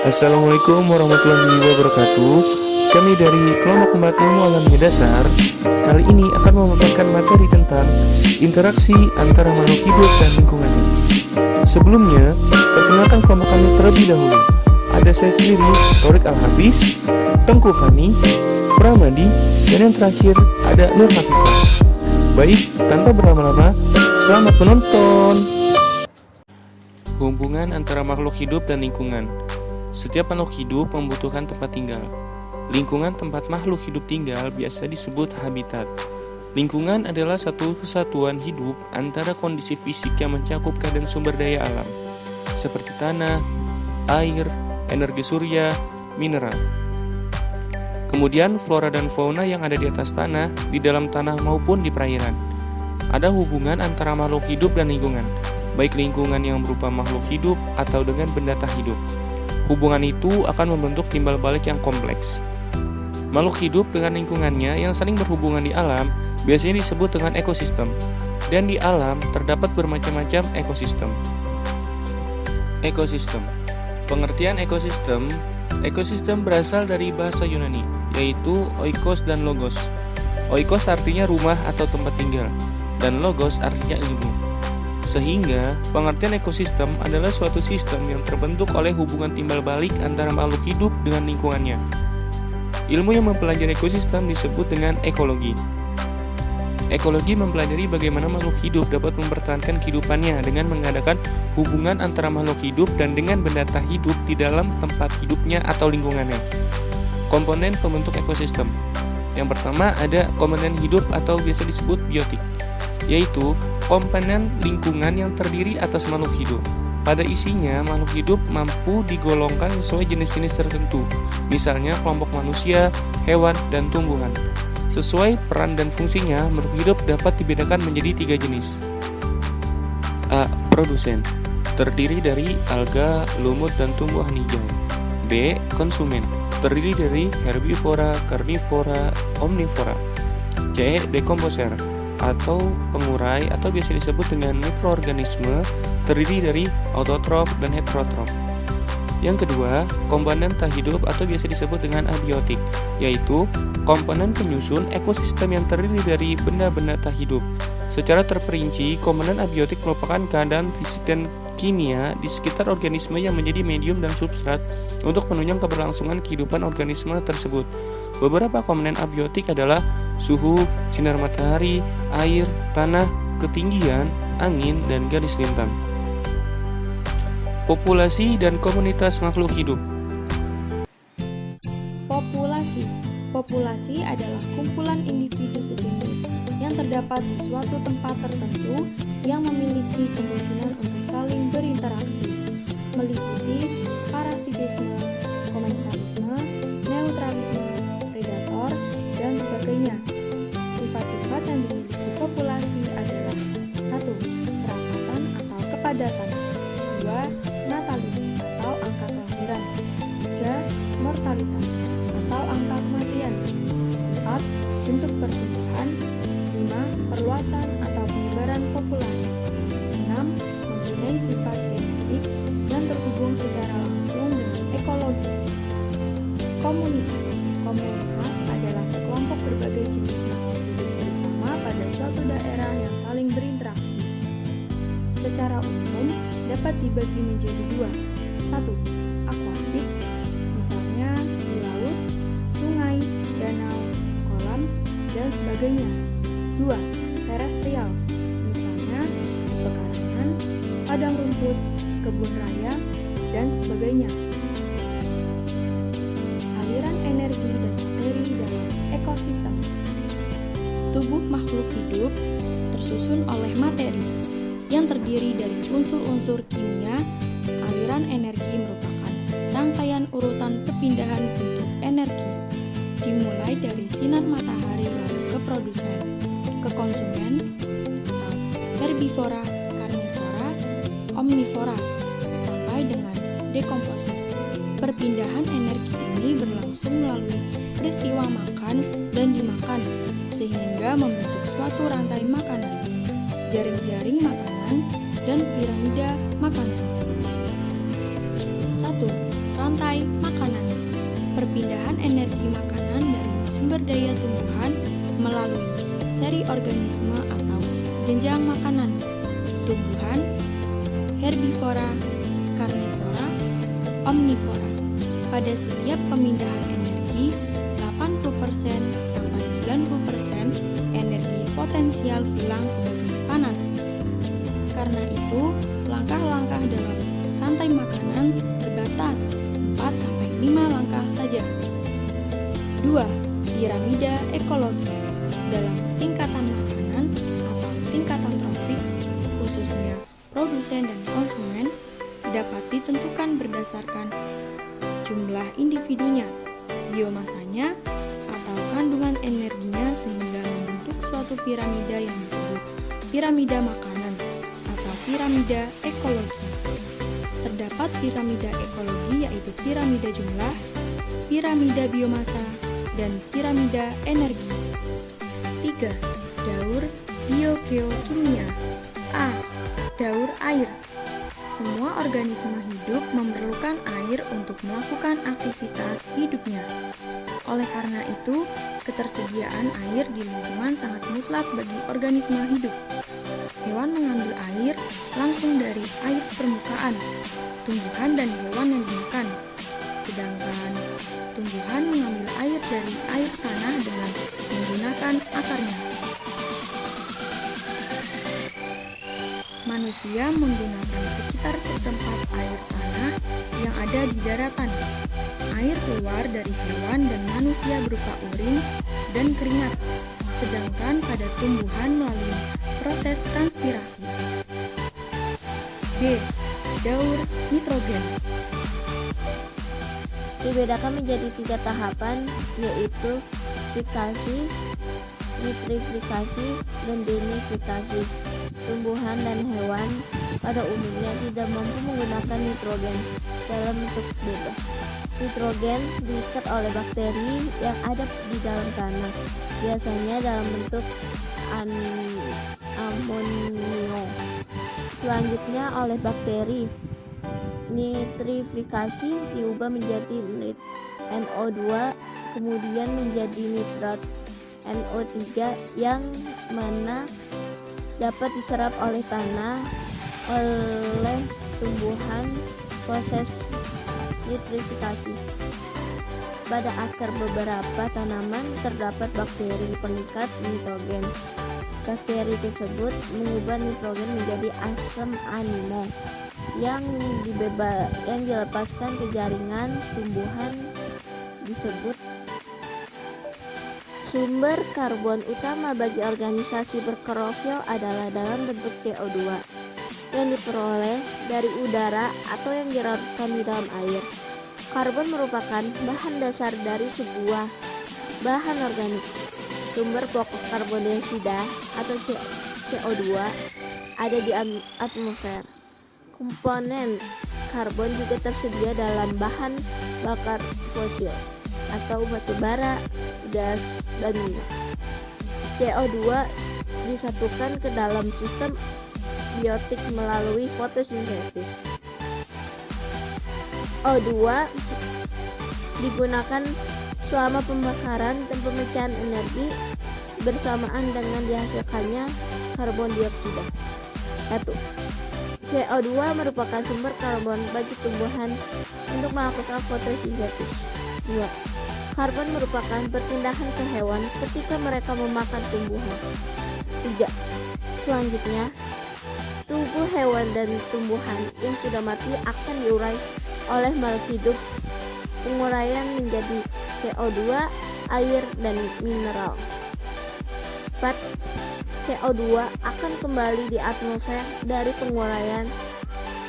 Assalamualaikum warahmatullahi wabarakatuh. Kami dari kelompok 4 ilmu alam dasar kali ini akan memaparkan materi tentang interaksi antara makhluk hidup dan lingkungannya. Sebelumnya, perkenalkan kelompok kami terlebih dahulu. Ada saya sendiri, Torik Al-Hafiz, Tengku Fani, Pramadi, dan yang terakhir ada Nur Hafifah. Baik, tanpa berlama-lama, selamat menonton. Hubungan antara makhluk hidup dan lingkungan. Setiap makhluk hidup membutuhkan tempat tinggal. Lingkungan tempat makhluk hidup tinggal biasa disebut habitat. Lingkungan adalah satu kesatuan hidup antara kondisi fisik yang mencakup keadaan sumber daya alam, seperti tanah, air, energi surya, mineral. Kemudian flora dan fauna yang ada di atas tanah, di dalam tanah maupun di perairan. Ada hubungan antara makhluk hidup dan lingkungan, baik lingkungan yang berupa makhluk hidup atau dengan benda tak hidup. Hubungan itu akan membentuk timbal balik yang kompleks. Makhluk hidup dengan lingkungannya yang saling berhubungan di alam biasanya disebut dengan ekosistem. Dan di alam terdapat bermacam-macam ekosistem. Ekosistem. Pengertian ekosistem berasal dari bahasa Yunani, yaitu oikos dan logos. Oikos artinya rumah atau tempat tinggal, dan logos artinya ilmu. Sehingga, pengertian ekosistem adalah suatu sistem yang terbentuk oleh hubungan timbal balik antara makhluk hidup dengan lingkungannya. Ilmu yang mempelajari ekosistem disebut dengan ekologi. Ekologi mempelajari bagaimana makhluk hidup dapat mempertahankan kehidupannya dengan mengadakan hubungan antara makhluk hidup dan dengan benda tak hidup di dalam tempat hidupnya atau lingkungannya. Komponen pembentuk ekosistem. Yang pertama ada komponen hidup atau biasa disebut biotik, yaitu komponen lingkungan yang terdiri atas makhluk hidup. Pada isinya, makhluk hidup mampu digolongkan sesuai jenis-jenis tertentu, misalnya kelompok manusia, hewan, dan tumbuhan. Sesuai peran dan fungsinya, makhluk hidup dapat dibedakan menjadi 3 jenis. A. Produsen, terdiri dari alga, lumut, dan tumbuhan hijau. B. Konsumen, terdiri dari herbivora, karnivora, omnivora. C. Dekomposer, atau pengurai atau biasa disebut dengan mikroorganisme, terdiri dari autotrof dan heterotrof. Yang kedua, komponen tak hidup atau biasa disebut dengan abiotik, yaitu komponen penyusun ekosistem yang terdiri dari benda-benda tak hidup. Secara terperinci, komponen abiotik merupakan keadaan fisik dan kimia di sekitar organisme yang menjadi medium dan substrat untuk menunjang keberlangsungan kehidupan organisme tersebut. Beberapa komponen abiotik adalah suhu, sinar matahari, air, tanah, ketinggian, angin, dan garis lintang. Populasi dan komunitas makhluk hidup. Populasi adalah kumpulan individu sejenis yang terdapat di suatu tempat tertentu yang memiliki kemungkinan untuk saling berinteraksi, meliputi parasitisme, komensalisme, neutralisme, predator, dan sebagainya. Sifat-sifat yang dimiliki populasi adalah 1. Kerapatan atau kepadatan. 2. Natalis atau angka kelahiran. 3. Mortalitas atau angka kematian. 4. Bentuk pertumbuhan. 5. Perluasan atau penyebaran populasi. 6. Mempunyai sifat genetik dan terhubung secara langsung dengan ekologi. Komunitas adalah sekelompok berbagai jenis makhluk hidup bersama pada suatu daerah yang saling berinteraksi. Secara umum dapat dibagi menjadi 2. 1. Akuatik, misalnya di laut, sungai, danau, kolam, dan sebagainya. 2. Terestrial, misalnya di pekarangan, padang rumput, kebun raya, dan sebagainya. Aliran energi dan materi dalam ekosistem. Tubuh makhluk hidup tersusun oleh materi yang terdiri dari unsur-unsur kimia. Aliran energi merupakan rangkaian urutan perpindahan bentuk energi, dimulai dari sinar matahari lalu ke produsen, ke konsumen atau herbivora, karnivora, omnivora, sampai dengan dekomposer. Perpindahan energi ini berlangsung melalui peristiwa makan dan dimakan, sehingga membentuk suatu rantai makanan, jaring-jaring makanan, dan piramida makanan. 1. rantai makanan. Perpindahan energi makanan dari sumber daya tumbuhan melalui seri organisme atau jenjang makanan. Tumbuhan, herbivora, karnivora, omnivora. Pada setiap pemindahan energi, 80% sampai 90% energi potensial hilang sebagai panas. Karena itu, langkah-langkah dalam rantai makanan terbatas 4 sampai 5 langkah saja. 2. Piramida ekologi. Dalam tingkatan makanan atau tingkatan trofik, khususnya produsen dan konsumen, dapat ditentukan berdasarkan jumlah individunya, biomasanya, atau kandungan energinya sehingga membentuk suatu piramida yang disebut piramida makanan atau piramida ekologi. Terdapat piramida ekologi yaitu piramida jumlah, piramida biomasa, dan piramida energi. 3. Daur biogeokimia. A. Daur air. Semua organisme hidup memerlukan air untuk melakukan aktivitas hidupnya. Oleh karena itu, ketersediaan air di lingkungan sangat mutlak bagi organisme hidup. Hewan mengambil air langsung dari air permukaan, tumbuhan dan hewan yang dimakan. Sedangkan tumbuhan mengambil air dari air tanah dengan menggunakan akarnya. Manusia menggunakan sekitar seperempat air tanah yang ada di daratan. Air keluar dari hewan dan manusia berupa urin dan keringat, sedangkan pada tumbuhan melalui proses transpirasi. B. Daur nitrogen. Dibedakan menjadi 3 tahapan, yaitu fikasi, nitrifikasi, dan denifikasi. Tumbuhan dan hewan pada umumnya tidak mampu menggunakan nitrogen dalam bentuk bebas. Nitrogen diikat oleh bakteri yang ada di dalam tanah, biasanya dalam bentuk amonio. Selanjutnya oleh bakteri, nitrifikasi diubah menjadi NO2, kemudian menjadi nitrat NO3 yang mana dapat diserap oleh tanah oleh tumbuhan. Proses nitrifikasi. Pada akar beberapa tanaman terdapat bakteri pengikat nitrogen. Bakteri tersebut mengubah nitrogen menjadi asam amino yang dilepaskan ke jaringan tumbuhan disebut. Sumber karbon utama bagi organisasi berklorofil adalah dalam bentuk CO2 yang diperoleh dari udara atau yang dilarutkan di dalam air. Karbon merupakan bahan dasar dari sebuah bahan organik. Sumber pokok karbon dioksida atau CO2 ada di atmosfer. Komponen karbon juga tersedia dalam bahan bakar fosil atau batu bara, gas, dan minyak. CO2 disatukan ke dalam sistem biotik melalui fotosintesis. O2 digunakan selama pembakaran dan pemecahan energi bersamaan dengan dihasilkannya karbon dioksida. 1. CO2 merupakan sumber karbon bagi tumbuhan untuk melakukan fotosintesis. 2. Karbon merupakan perpindahan ke hewan ketika mereka memakan tumbuhan. 3. Selanjutnya, tubuh hewan dan tumbuhan yang sudah mati akan diurai oleh makhluk hidup. Penguraian menjadi CO2, air, dan mineral. 4. CO2 akan kembali di atmosfer dari penguraian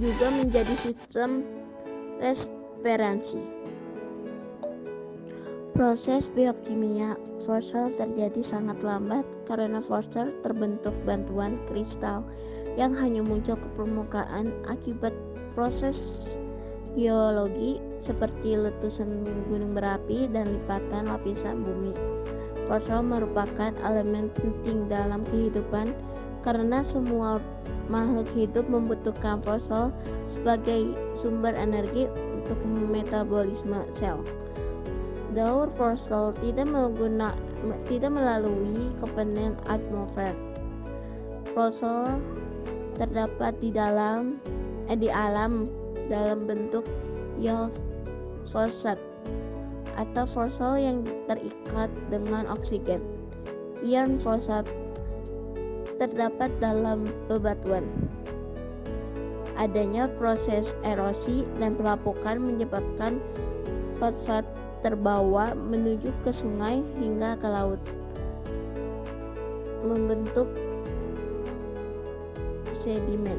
juga menjadi sistem respirasi. Proses biokimia fossil terjadi sangat lambat karena fossil terbentuk bantuan kristal yang hanya muncul ke permukaan akibat proses geologi seperti letusan gunung berapi dan lipatan lapisan bumi. Fossil merupakan elemen penting dalam kehidupan karena semua makhluk hidup membutuhkan fosfor sebagai sumber energi untuk metabolisme sel. Daur fosfor tidak melalui komponen atmosfer. Fosfor terdapat di alam dalam bentuk ion fosfat atau fosfor yang terikat dengan oksigen. Ion fosfat terdapat dalam bebatuan. Adanya proses erosi dan pelapukan menyebabkan fosfat terbawa menuju ke sungai hingga ke laut, membentuk sedimen.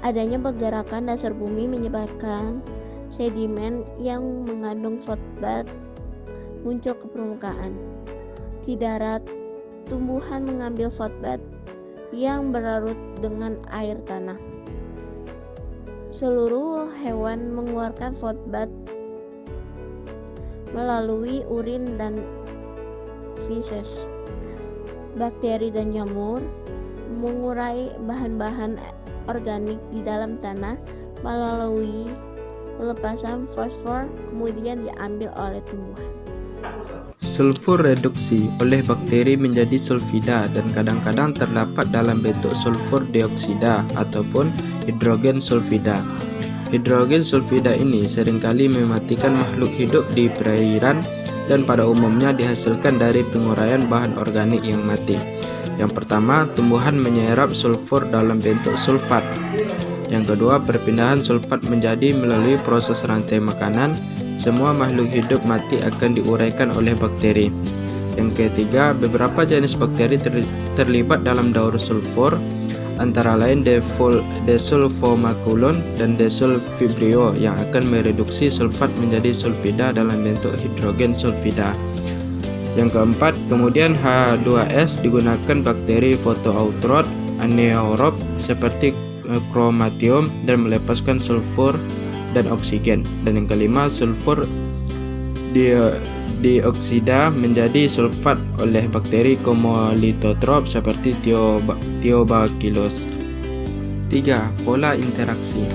Adanya pergerakan dasar bumi menyebabkan sedimen yang mengandung fosfat muncul ke permukaan. Di darat, tumbuhan mengambil fosfat yang berlarut dengan air tanah. Seluruh hewan mengeluarkan fosfat melalui urin dan feses. Bakteri dan jamur mengurai bahan-bahan organik di dalam tanah melalui pelepasan fosfor, kemudian diambil oleh tumbuhan. Sulfur reduksi oleh bakteri menjadi sulfida dan kadang-kadang terdapat dalam bentuk sulfur dioksida ataupun hidrogen sulfida. Hidrogen sulfida ini seringkali mematikan makhluk hidup di perairan dan pada umumnya dihasilkan dari penguraian bahan organik yang mati. Yang pertama, tumbuhan menyerap sulfur dalam bentuk sulfat. Yang kedua, perpindahan sulfat menjadi melalui proses rantai makanan. Semua makhluk hidup mati akan diuraikan oleh bakteri. Yang ketiga, beberapa jenis bakteri terlibat dalam daur sulfur, antara lain desulfomakulon dan desulfibrio yang akan mereduksi sulfat menjadi sulfida dalam bentuk hidrogen sulfida. Yang keempat, kemudian H2S digunakan bakteri fotoautrot anaerob seperti chromatium dan melepaskan sulfur dan oksigen. Dan yang kelima, sulfur dioksida menjadi sulfat oleh bakteri komolitotrop seperti Thiobacillus. 3. Pola interaksi.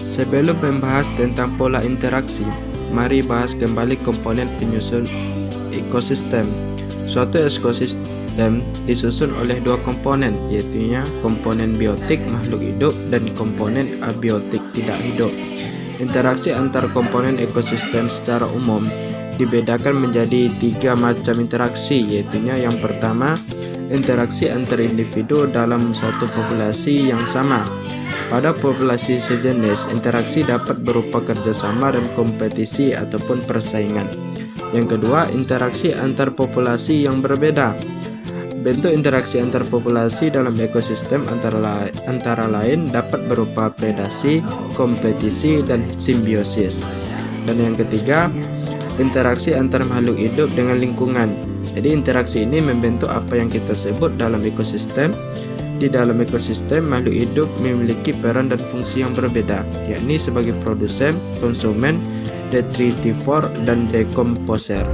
Sebelum membahas tentang pola interaksi, mari bahas kembali komponen penyusun ekosistem. Suatu ekosistem disusun oleh dua komponen, yaitu komponen biotik makhluk hidup dan komponen abiotik tidak hidup. Interaksi antar komponen ekosistem secara umum dibedakan menjadi 3 macam interaksi, yaitu yang pertama, interaksi antar individu dalam satu populasi yang sama. Pada populasi sejenis, interaksi dapat berupa kerjasama dan kompetisi ataupun persaingan. Yang kedua, interaksi antar populasi yang berbeda. Bentuk interaksi antar populasi dalam ekosistem antara lain dapat berupa predasi, kompetisi, dan simbiosis. Dan yang ketiga, interaksi antar makhluk hidup dengan lingkungan. Jadi interaksi ini membentuk apa yang kita sebut dalam ekosistem. Di dalam ekosistem, makhluk hidup memiliki peran dan fungsi yang berbeda, yakni sebagai produsen, konsumen, detritivor, dan dekomposer.